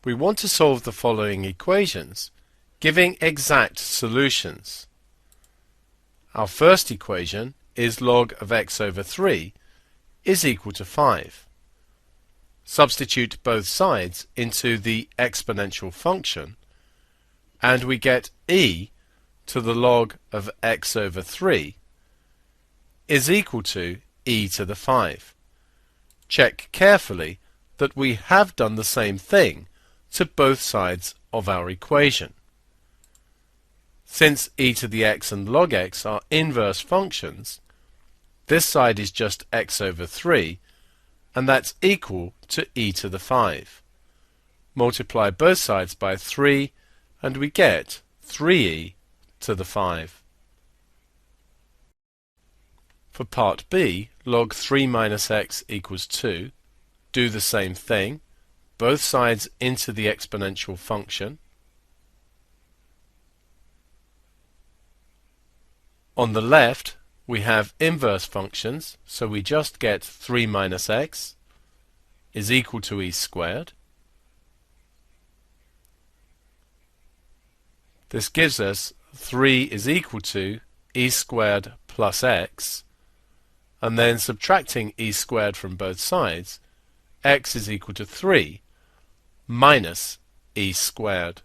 we want to solve the following equations, giving exact solutions. Our first equation is log of x over 3 is equal to 5. Substitute both sides into the exponential function, and we get e to the log of x over 3 is equal to e to the 5. Check carefully that we have done the same thing to both sides of our equation. Since e to the x and log x are inverse functions, this side is just x over 3, and that's equal to e to the 5. Multiply both sides by 3, and we get 3e to the 5. For part B, log 3 minus x equals 2. Do the same thing, both sides into the exponential function. On the left, we have inverse functions, so we just get 3 minus x is equal to e squared. This gives us 3 is equal to e squared plus x, and then subtracting e squared from both sides, x is equal to 3 minus e squared.